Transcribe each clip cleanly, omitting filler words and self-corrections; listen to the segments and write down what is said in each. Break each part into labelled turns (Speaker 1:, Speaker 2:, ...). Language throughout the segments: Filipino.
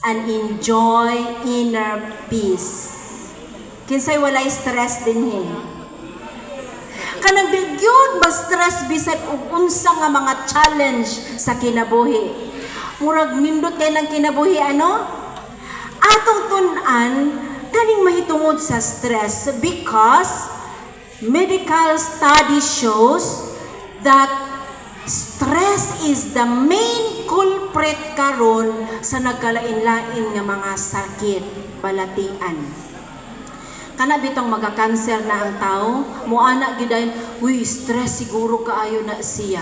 Speaker 1: and enjoy inner peace. Kinsay walay stress din kanang bigyod ma-stress bisan og unsa nga mga challenge sa kinabuhi. Murag nindot kay nang kinabuhi atong tun-an kaning mahitungod sa stress because medical study shows that stress is the main culprit karon sa nagkalain-lain nga mga sakit balatian. Kana bitong magka-cancer na ang tao, muana gidayon, stress siguro kaayo na siya.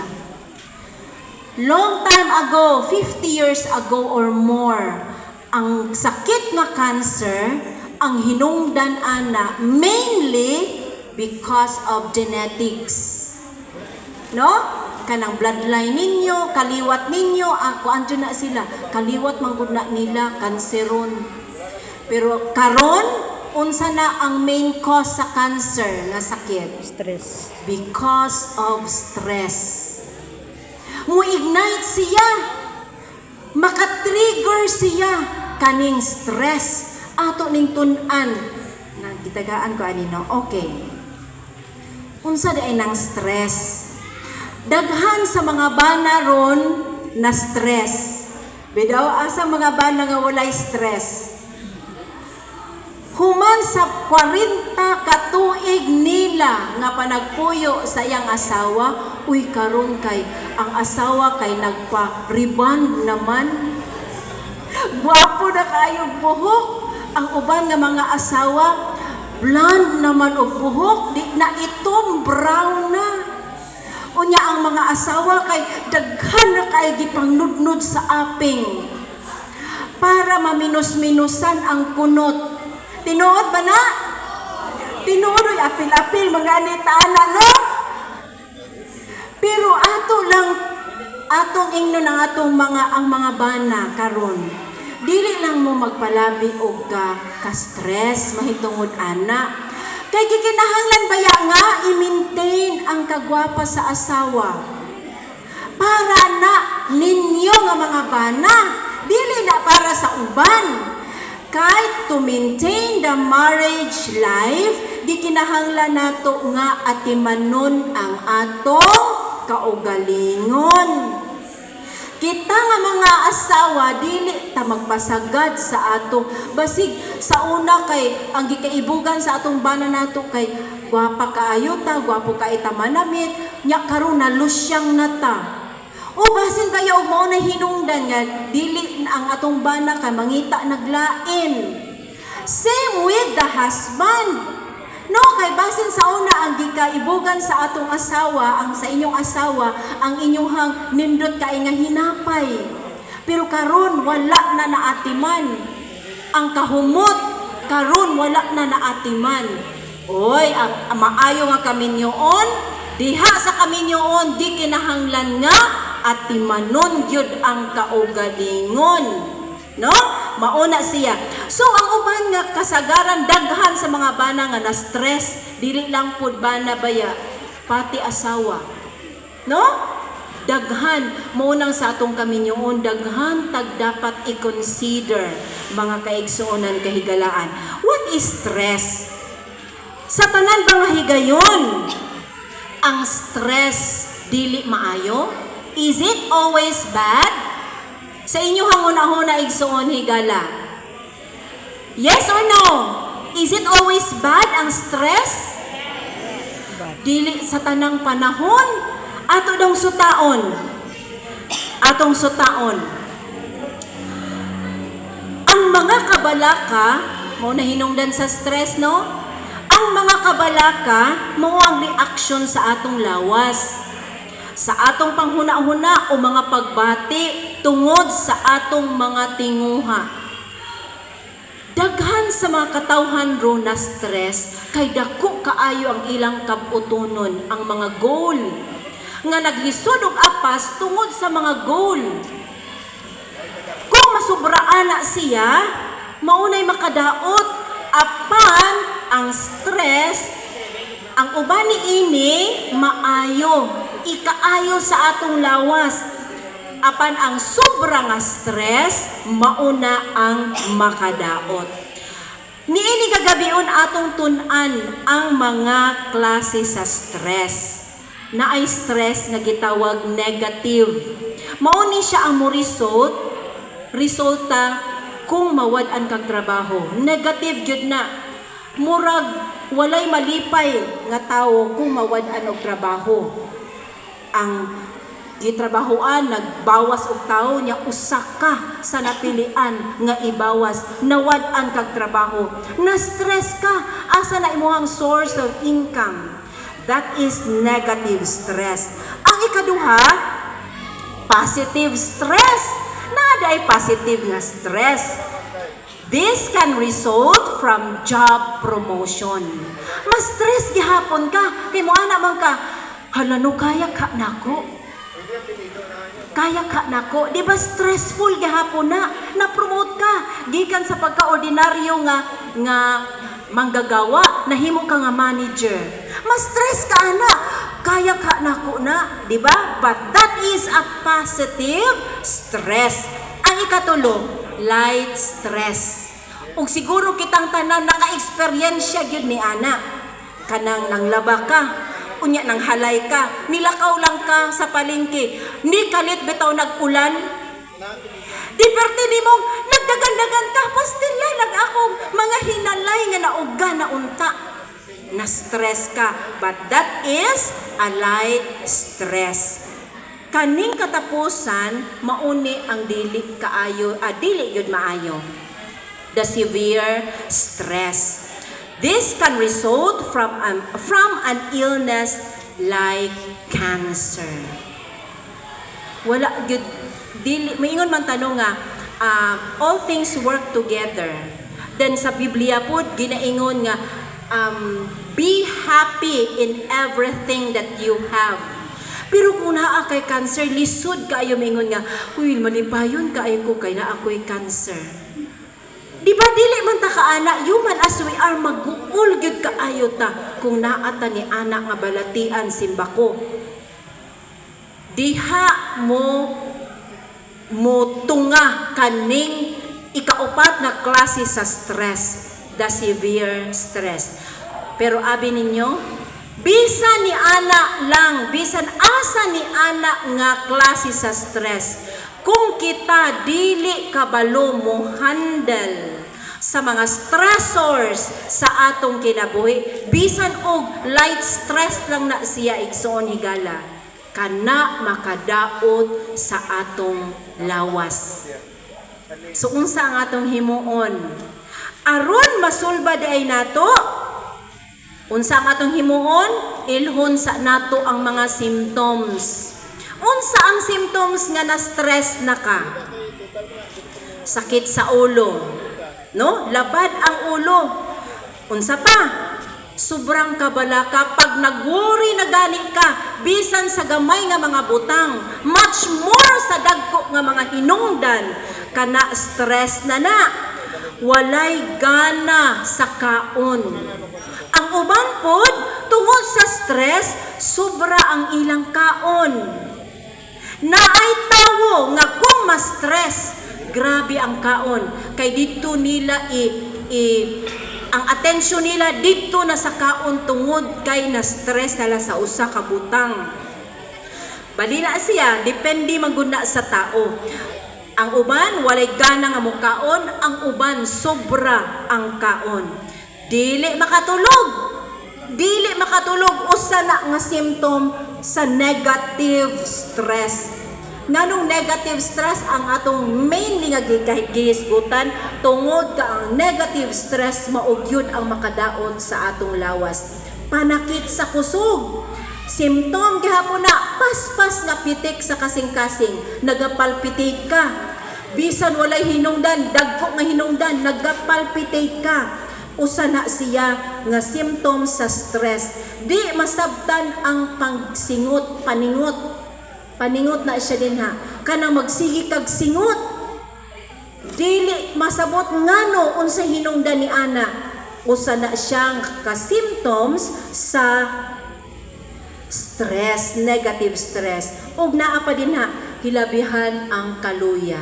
Speaker 1: Long time ago, 50 years ago or more, ang sakit nga cancer, ang hinungdan ana mainly because of genetics. No? Kanang bloodline ninyo, kaliwat ninyo, anjo na sila, kaliwat manggod na nila, kanseron. Pero karon, unsa na ang main cause sa cancer nga sakit?
Speaker 2: Stress.
Speaker 1: Because of stress. Mu-ignite siya. Maka-trigger siya kaning stress. Ato ning tun-an. Nagitagaan ko anino. Okay. Unsa di ay nang stress? Daghan sa mga bana ron na stress. Bidaw asa mga bana nga walay stress. Human sa 40 katuig nila nga panagpuyo sa iyang asawa, karon kay ang asawa kay nagpa-rebond naman. Gwapo na kayong buhok. Ang uban nga mga asawa, blonde naman og buhok, di na itong brown na. Unya ang mga asawa kay daghan na kay gipangnudnud sa aping para maminos-minusan ang kunot. Tinuod ba na? Tinuod ay apil-apil mga anita-ana, no? Pero atong ingno ng atong ang mga bana karon. Dili lang mo magpalabi og ka-stress mahitungod ana. Kay gikinahanglan baya nga i-maintain ang kagwapa sa asawa. Para na ninyo nga mga bana, dili na para sa uban. Kay to maintain the marriage life, di kinahanglan nato nga atimanon ang atong kaugalingon. Kita nga mga asawa, dili ta magpasagad sa atong basig sa una kay ang gikaibugan sa atong bana nato kay gwapa kaayo ta, gwapo ka ita manamit, nya karon na lusyang nata. O basin kaya og mao na hinungdan nga dili ang atong bana kay mangita naglain. Same with the husband. No, kay basin sa una ang gikaibugan sa atong asawa, ang sa inyong asawa, ang inyong nindot kay nga hinapay. Pero karon wala na naatiman. Ang kahumot karon wala na naatiman. Oy, maayo nga kaminyoon, diha sa kaminyoon di kinahanglan nga atimanon gyud ang kaugalingon. No? Mauna siya. So ang uban nga kasagaran daghan sa mga bana nga na stress, dili lang pud bana baya, pati asawa. No? Daghan mo nang sa atong kaminyoon, daghan tag dapat i-consider mga kaigsuonan kahigalaan. What is stress? Sa tanan ba nga higayon, ang stress dili maayo? Is it always bad? Sa inyo hanguna-huna igsuon higala. Yes or no? Is it always bad ang stress? Dili sa tanang panahon. Ato dong sutaon. Atong sutaon. Ang mga kabalaka, mo na hinungdan sa stress, no? Ang mga kabalaka, mo ang reaksyon sa atong lawas. Sa atong panghuna-huna o mga pagbati tungod sa atong mga tinguha. Daghan sa mga katawhan ro na stress kay dako kaayo ang ilang kabutonon, ang mga goal nga naglisod og apas tungod sa mga goal. Kung masubraan na siya, maunay makadaot apan ang stress, ang uban ni ini maayo, ikaayo sa atong lawas. apan ang sobra nga stress mauna ang makadaot. Niini gagabion atong tun-an ang mga klase sa stress. Naay stress nga gitawag negative. Mao ni siya ang resulta kung mawad-an kag trabaho. Negative gyud na. Murag walay malipay nga tawo kung mawad-an og trabaho. Ang gitrabahoan nagbawas og tawo nya usa ka sa napilian nga ibawas, nawad-an kag trabaho, na stress ka, asa na imuhang source of income. That is negative stress. Ang ikaduha, positive stress. Naday positive nga stress. This can result from job promotion. Mas stress gihapon ka, kay mo ana man ka, hala no kaya ka nako. Kaya ka nako, di ba stressful gihapon na promote ka gikan sa pagka-ordinaryo nga manggagawa, nahimo ka nga manager. Mas stress ka ana, kaya ka nako na, di ba? But that is a positive stress. Ang ikatulo, light stress. Ug siguro kitang tanan naka-eksperyensya gyud ni ana. Kanang nanglaba ka, unya nang halay ka, nilakaw lang ka sa palengke, ni kalit bitaw nag-ulan. Di perte ni mong nagdagan-dagan ka, pastilla nag akong mga hinalay nga nauga na unta. Na-stress ka, but that is a light stress. Kaning katapusan, mauni ang dili kaayo, dili yun maayo. The severe stress. This can result from an illness like cancer. Wala gyud dili maingon man tanong nga all things work together. Then sa Biblia pod ginaingon nga be happy in everything that you have. Pero kung naa kay cancer, lisod kaayo maingon nga, uy, malipayon kaayo ko kay naa ako'y cancer. Di ba dili man ta kaana, human as we are, mag-uul gyud kaayo ta kung naa ta ni ana nga balatian simbako. Diha mo tunga kaning ikaupat na klase sa stress, the severe stress. Pero abi ninyo, bisan ni ana lang, bisan asa ni ana nga klase sa stress, kung kita dili kabalo mo handle sa mga stressors sa atong kinabuhi, bisan og light stress lang na siya igsoon higala, kana makadaot sa atong lawas. So unsa ang atong himuon? Aron masulba diay nato, unsa ang atong himuon? Ilhon sa nato ang mga symptoms. Unsa ang symptoms nga na-stress na ka? Sakit sa ulo, no? Labad ang ulo. Unsa pa? Sobrang kabala ka pag nag-worry na gani ka, bisan sa gamay nga mga butang, much more sa dagko nga mga hinungdan, kana stress na. Walay gana sa kaon. Ang uban pod tungod sa stress, sobra ang ilang kaon. Naay tawo nga kung ma-stress, grabe ang kaon. Kay dito nila ang atensyon nila dito na sa kaon tungod kay na-stress nila sa usa ka butang. Balila siya, depende maguna sa tao. Ang uban walay gana nga mukaon, ang uban sobra ang kaon. Dili makatulog usa na nga symptom sa negative stress. Nganong negative stress ang atong mainly nga gihisgutan, tungod ka ang negative stress maugyod ang makadaot sa atong lawas. Panakit sa kusog. Symptom gihapon na paspas nga pitik sa kasing-kasing, nagapalpitate ka. Bisan walay hinungdan, dagko nga hinungdan, nagapalpitate ka. Usa na siya nga symptoms sa stress. Di masabtan ang pagsingot, paningot na siya din ha. Kanang magsigi kag singot. Dili masabot ngano unsa hinungdan ni ana. Usa na siyang ka-symptoms sa stress, negative stress. Ug naa pa din ha, hilabihan ang kaluya.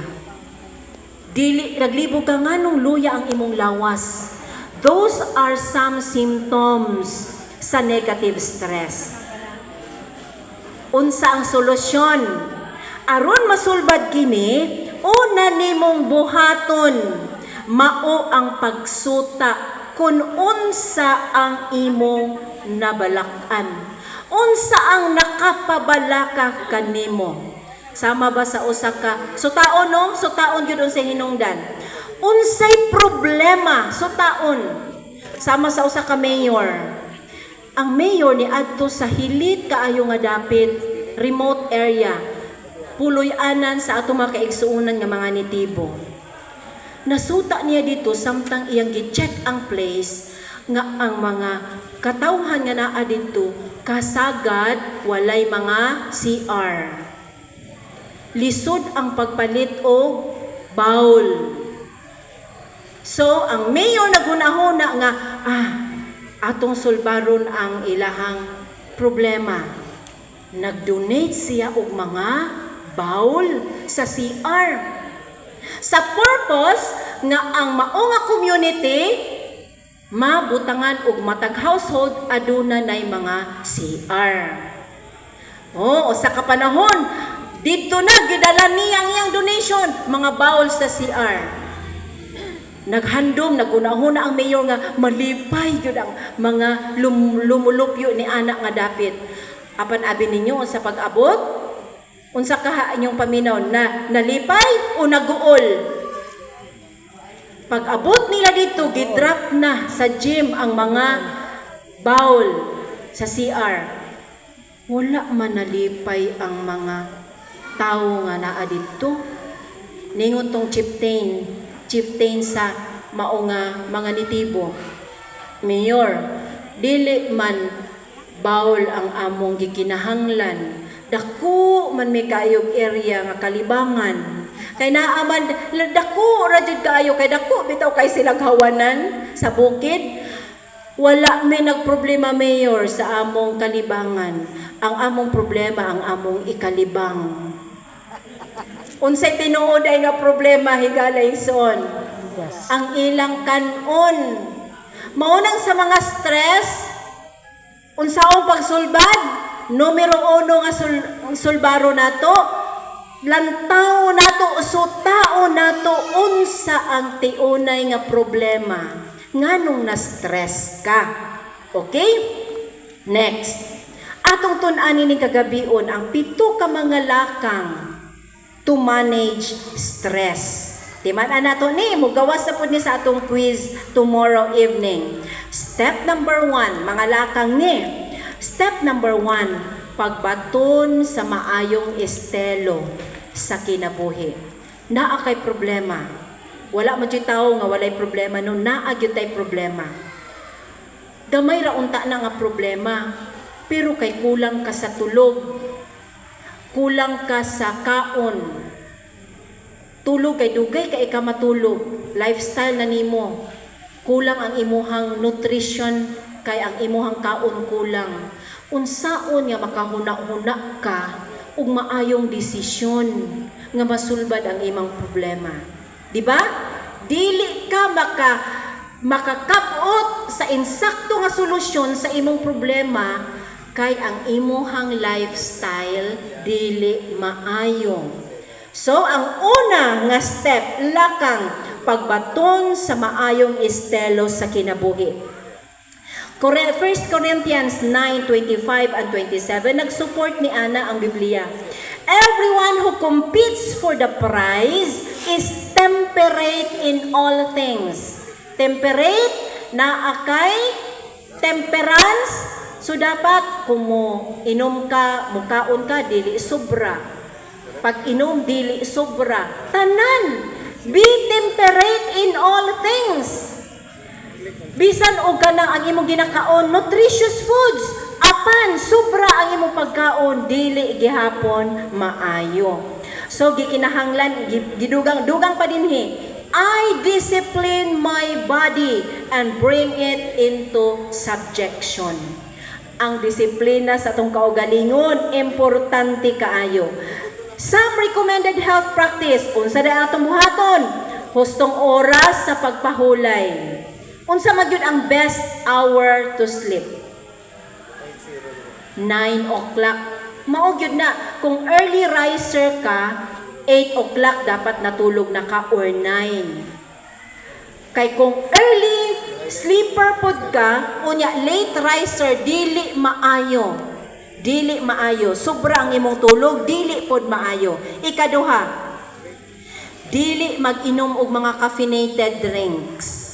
Speaker 1: Dili naglibog ka nga nung luya ang imong lawas. Those are some symptoms sa negative stress. Unsa ang solusyon? Aron masulbad kini, una nimong buhaton mao ang pagsuta kung unsa ang imong nabalakan. Unsa ang nakapabalaka kanimo? Sama ba sa usa ka sutaon no? Sutaon gyud unsay hinungdan. Unsay problema sutaon? Sama sa usa ka mayor. Ang mayor ni adto sa hilit kaayo nga dapit remote area. Puloy-anan sa ato mga kaigsuonan nga mga nitibo. Nasuta niya dito samtang iyang gi-check ang place nga ang mga katawhan nga naa dito kasagad walay mga CR. Lisod ang pagpalit og bowl. So ang mayor naghunahuna nga atong sulbaron ang ilahang problema. Nag-donate siya og mga bowl sa CR. Sa purpose nga ang mao nga community mabutangan og matag household aduna nay mga CR. Sa kapanahon dito na gidala niya ang iyang donation mga bowl sa CR. Naghandom nagunahuna ang mayor nga malipay gyud ang mga lumulupyo ni anak nga dapit. Apan abi ninyo sa pag-abot unsa ka inyong paminaw na nalipay o naguol? Pag-abot nila dito, gidrop na sa gym ang mga bowl sa CR. Wala man nalipay ang mga tao nga naa dito. Ningon tong chieftain sa mao nga mga nitibo. Mayor, dili man bowl ang among gikinahanglan. Dako man may kaayog area nga kalibangan. Kay naaman dako ra jud kaayo kay dako bitaw kay silang hawanan sa bukid. Wala may nagproblema mayor sa among kalibangan. Ang among problema ang among ikalibang. Unsay tinuod ay nga problema higalay son. Yes. Ang ilang kanon. Mao nang sa mga stress unsaong pagsulbad? Numero 1 nga sulbaro nato, lantaw nato, sutao nato, unsa ang tiunay nga problema. Nganong na-stress ka. Okay? Next. Atong tun-ani ning kagabion ang 7 ka mga lakang to manage stress. Timan nato ni, mugawas sa pud ni sa atong quiz tomorrow evening. Step number 1, mga lakang ni. Step number 1, pagbaton sa maayong estelo sa kinabuhi. Naa kay problema. Wala man jud tawo nga walay problema no, naa gyud tay problema. Gamay ra unta na nga problema, pero kay kulang ka sa tulog. Kulang ka sa kaon. Tulog kay dugay kay ka matulog. Lifestyle na nimo. Kulang ang imuhang nutrition kay ang imuhang kaon kulang. Unsaon nga makahuna-huna ka ug maayong desisyon nga masulbad ang imong problema. Di ba? Dili ka makakabot sa insakto nga solusyon sa imong problema kay ang imuhang lifestyle dili maayo. So ang una nga step lakang pagbaton sa maayong estelo sa kinabuhi. 1 Corinthians 9:25 and 27 nagsupport ni Ana ang Biblia. Everyone who competes for the prize is temperate in all things. Temperate na akay temperance. So dapat kung inom ka, mukaon ka, dili sobra. Pag inom, dili sobra. Tanan, be temperate in all things. Bisan og kanang ang imong ginakaon nutritious foods, apan sobra ang imong pagkaon dili gihapon maayo. So gikinahanglan gidugang pa dinhi. I discipline my body and bring it into subjection. Ang disiplina sa atong kaugalingon importante kaayo. Some recommended health practice, unsa da atong buhaton? Hustong oras sa pagpahulay. Unsa magyud ang best hour to sleep? 9 o'clock. Mao gyud na kung early riser ka, 8 o'clock dapat natulog na ka or 9. Kay kung early sleeper pod ka, unya late riser, dili maayo. Dili maayo. Sobra ang imong tulog, dili pod maayo. Ikaduha, dili mag-inom og mga caffeinated drinks.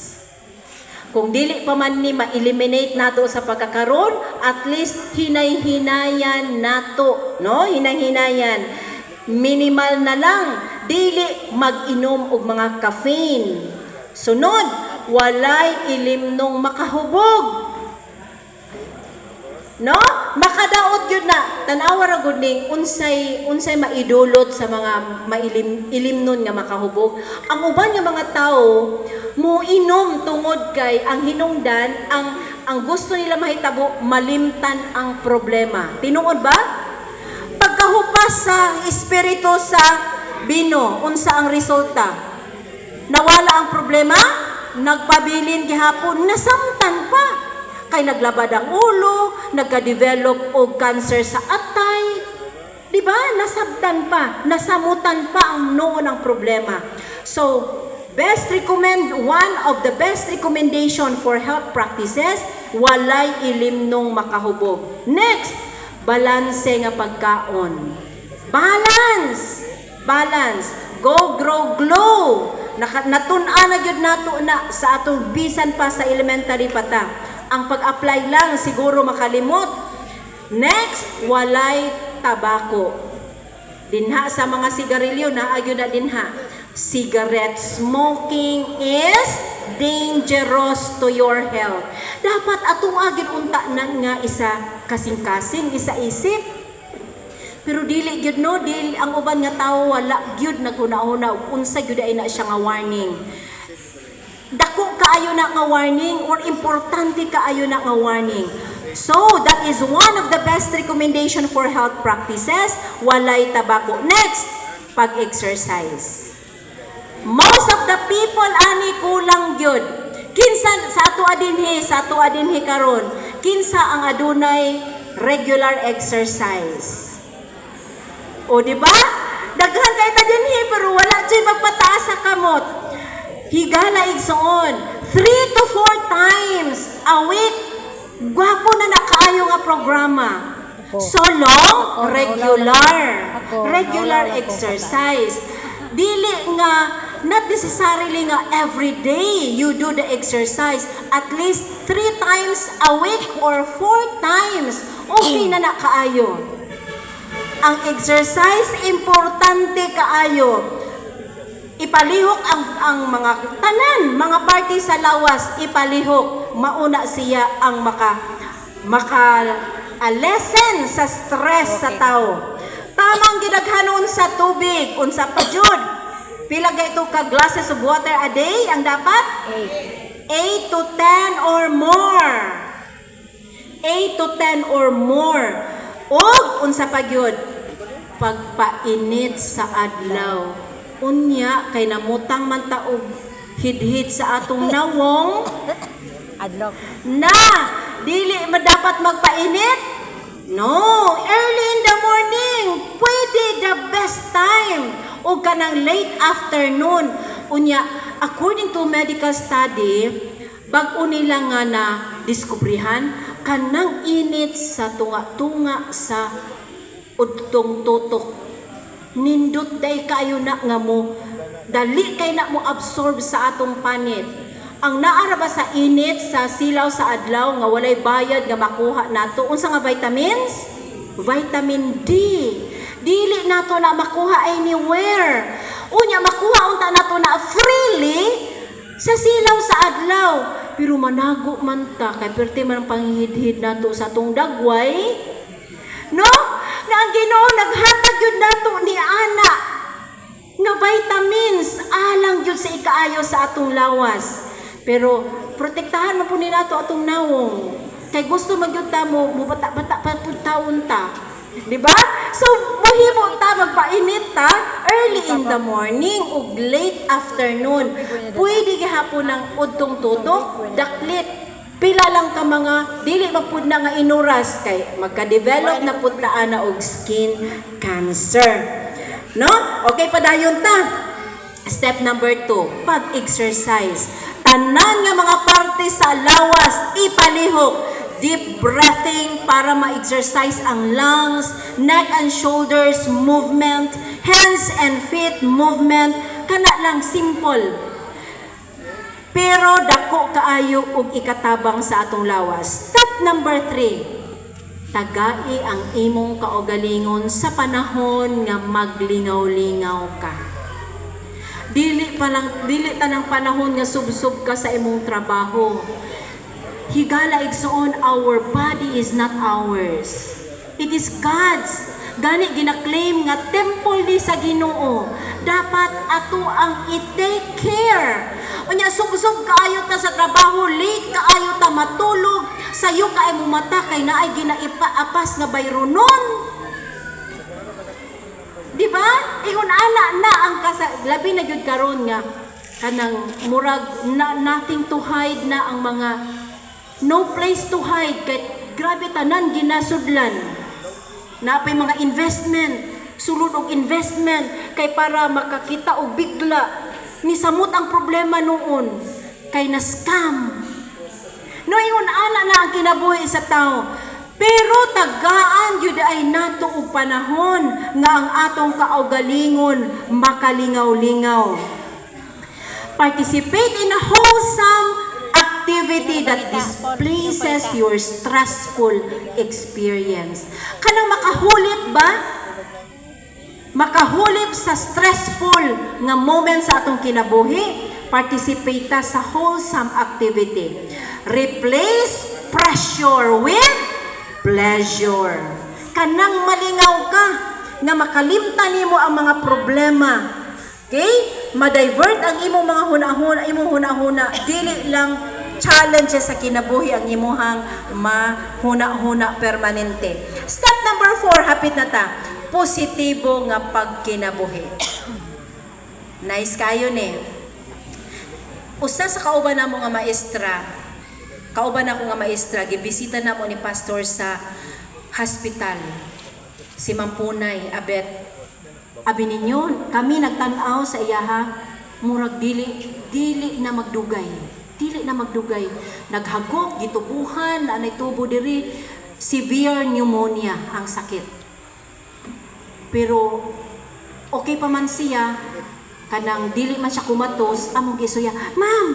Speaker 1: Kung dili pa man ni ma-eliminate nato sa pagkakaroon, at least hinay-hinayan nato, no? Hinay-hinayan. Minimal na lang, dili mag-inom og mga caffeine. Sunod, walay ilimnong makahubog. No? Makadaot yun na. Tanawa ra gud ning unsay maidulot sa mga ilimnon nga makahubog. Ang uban nga mga tao muinom tungod kay ang hinungdan ang gusto nila mahitabo malimtan ang problema. Tinuod ba? Pagkahupas sa espiritu sa bino, unsa ang resulta? Nawala ang problema, nagpabilin gihapon, nasamtan pa. Kay naglabad ang ulo, nagka-develop og cancer sa atay. Di ba? Nasabtan pa, nasamutan pa ang noon ang problema. So, one of the best recommendation for health practices, walay ilimnong makahubog. Next, balanse nga pagkaon. Balance. Go, grow, glow. Natun-an na gyud nato na sa atong bisan pa sa elementary pata. Ang pag-apply lang siguro makalimot. Next, walay tabako. Dinha sa mga sigarilyo na agyo na dinha. Cigarette smoking is dangerous to your health. Dapat atong agin unta na nga isa kasing-kasing, isa isip. Pero dili gyud no, dili ang uban nga tawo wala gyud naguna-una unsa gyud ay na siya nga warning. Dako kaayo na nga warning or importante kaayo na nga warning. So, that is one of the best recommendation for health practices, walay tabako. Next, pag-exercise. Most of the people ani kulang gyud. Kinsa sa ato adinhi karon, kinsa ang adunay regular exercise. O di ba? Daghan kay ta dinhi pero wala jay magpataas sa kamot. Higala igsoon 3 to 4 times a week. Gwapo na nakaayo nga programa. So long, regular exercise. Dili nga, not necessarily nga every day you do the exercise. At least 3 times a week or 4 times. Okay na nakaayo. Ang exercise, importante kaayo. Ipalihok ang mga tanan, mga party sa lawas, ipalihok. Mauna siya ang maka-lessen sa stress sa tao. Tamang gidaghanon sa tubig, unsa pa jud. Pila ga ito ka glasses of water a day ang dapat? 8 to 10 or more. 8 to 10 or more. Og unsa pa jud? Pagpainit sa adlaw. Unya kay namutang man taog hidhid sa atong nawong
Speaker 2: adlaw
Speaker 1: na dili dapat magpainit. No, early in the morning pwede the best time o kanang late afternoon. Unya according to medical study, bag-o nila nga na diskubrihan kanang init sa tunga-tunga sa udtong tutok. Nindot day kayo na nga mo, dali kay na mo absorb sa atong panit. Ang naara ba sa init, sa silaw sa adlaw, nga walay bayad nga makuha nato, unsa nga vitamins? Vitamin D. Dili nato na makuha anywhere. Unya, makuha unta nato na freely sa silaw sa adlaw. Pero manago man ta, kay perti man ang panghihid-hid nato sa atong dagway. No? Na ang Ginoo naghatag yun nato ni ana nga vitamins alang yun sa ikaayo sa atong lawas. Pero protektahan mo po ni nato atong nawong. Kay gusto magyud ta mo bata-bata pa pud taon ta. Di ba? So, mahimo ta magpainit ta early in the morning ug late afternoon. Pwede gihapon ng udtong tutok, daklit. Pila lang ka mga dili mapud na nga inuras kay magka-develop na pud ta ana og skin cancer. No? Okay, padayon ta. Step number 2, pag-exercise. Tanan nga mga parte sa lawas, ipalihok. Deep breathing para ma-exercise ang lungs, neck and shoulders movement, hands and feet movement. Kana lang, simple. Pero dako kaayo og ikatabang sa atong lawas. Step number 3, tagai ang imong kaugalingon sa panahon nga maglingaw-lingaw ka. Dili tanang panahon nga subsub ka sa imong trabaho. Higala igsoon, our body is not ours. It is God's. Gani gina-claim nga temple ni sa Ginoo. Dapat ato ang i-take care. Unya subsub kaayo ta sa trabaho, late kaayo ta matulog, sayo kaay mo mata kay naay ginaipa-apas nga bayronon. Di ba? Ingon ana na ang labi na gyud karon nga kanang murag nothing to hide na ang mga no place to hide kay grabe tanan ginasudlan. Napay mga investment, sulod og investment kay para makakita og bigla ni samot ang problema noon kay na scam. No ingon ana na ang kinabuhi sa tao. Pero tagaan yun ay nato og panahon nga ang atong kaugalingon makalingaw-lingaw. Participate in a wholesome activity that displaces your stressful experience. Kanang makahulip ba? Makahulip sa stressful nga moment sa atong kinabuhi, participate ta sa wholesome activity. Replace pressure with pleasure. Kanang malingaw ka nga makalimtan nimo ang mga problema. Okay? Ma-divert ang imong mga hunahuna, dili lang challenges sa kinabuhi ang imuhang mahuna-huna permanente. Step number 4, hapit na ta. Positibo nga pagkinabuhi. Nice kayo ni. Usa sa kauban namo nga maestra, kauban ako nga maestra, gibisita na mo ni pastor sa hospital. Si Mampunay, Abet. Abi ninyo, kami nagtanaw sa iyaha, murag dili na magdugay. Dili na magdugay. Naghagok, gitubuhan, anay tubo diri, severe pneumonia ang sakit. Pero, okay pa man siya, kanang dili man siya kumatos, among gisuya, Ma'am,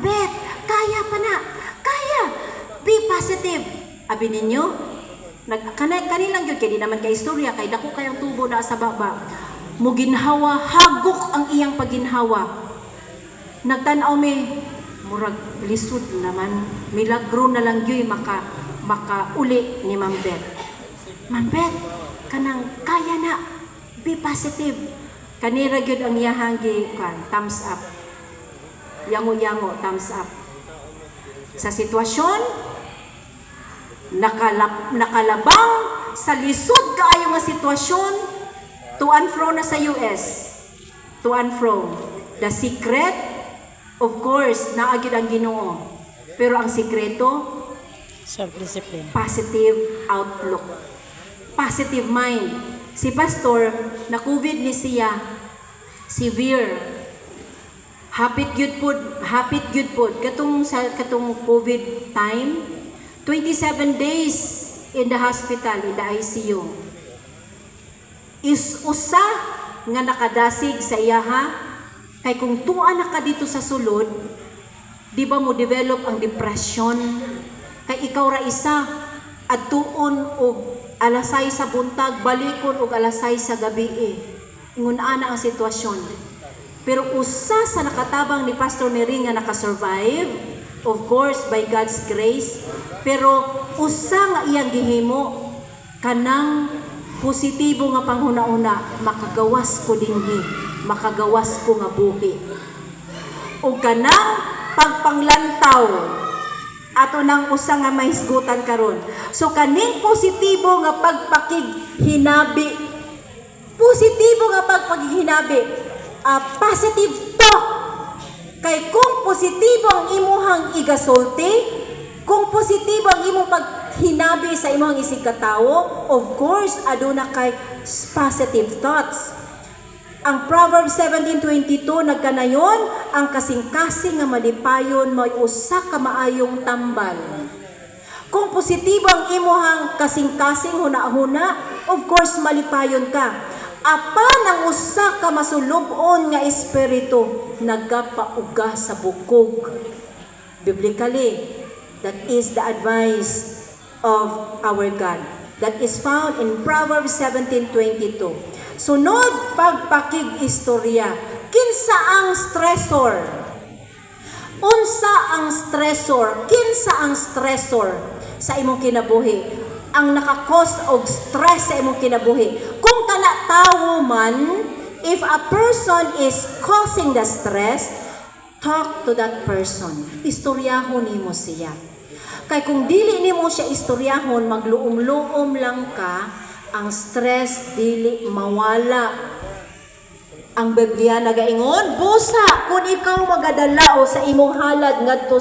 Speaker 1: Bet, kaya pa na. Kaya, be positive. Abi ninyo, kanilang yun, kaya di naman kay istorya, kay dako kayang tubo na sa baba. Muginhawa, hagok ang iyang paginhawa. Nagtanaw me, murag lisod naman, milagro na lang yun, makauli ni Ma'am Beth. Ma'am Beth, kanang kaya na, be positive. Kanira yun ang iyahang thumbs up. Yango-yango, thumbs up. Sa sitwasyon, nakalabang sa lisod kaayo nga sitwasyon, to and fro na sa US. To and fro. The secret, of course, naagid ang Ginoo. Pero ang sikreto,
Speaker 2: self-discipline.
Speaker 1: Positive outlook. Positive mind. Si pastor, na COVID ni siya, severe. Hapit gyud pod katong COVID time, 27 days in the hospital, in the ICU. Is usa nga nakadasig sa iyaha kay kung tuwa na ka dito sa sulod, di ba mo develop ang depression? Kay ikaw ra isa adtuon og alasay sa buntag, balikon og alasay sa gabi. Ingon ana ang sitwasyon. Pero usa sa nakatabang ni Pastor Mary nga nakasurvive, of course, by God's grace, pero usa nga iyang gihimo, kanang positibo nga panghuna-una, makagawas ko dinhi, makagawas ko nga buhi. O kanang pagpanglantaw, ato nang usa nga mahisgutan karon. So kaning positibo nga pagpakighinabi, positive talk. Kay kung positibo ang imuhang igasulti, kung positibo ang imong paghinabi sa imong isig katawo, of course aduna kay positive thoughts. Ang Proverbs 17:22 nagkanayon, ang kasing-kasing nga malipayon may usa ka maayong tambal. Kung positibo ang imuhang kasing-kasing huna-huna, of course malipayon ka. Apan ang usa ka masulub-on nga espiritu nagapauga sa bukog. Biblically, that is the advice of our God. That is found in Proverbs 17:22. Sunod, pagpakig-istorya. Kinsa ang stressor? Unsa ang stressor? Kinsa ang stressor sa imong kinabuhi? Ang naka-cause og stress sa imong kinabuhi. Kung kana tawo man, if a person is causing the stress, talk to that person. Istoryahon nimo siya. Kay kung dili nimo siya istoryahon, magluom-luom lang ka, ang stress dili mawala. Ang Biblia nagaingon, busa kung ikaw magadalao sa imong halad ngadto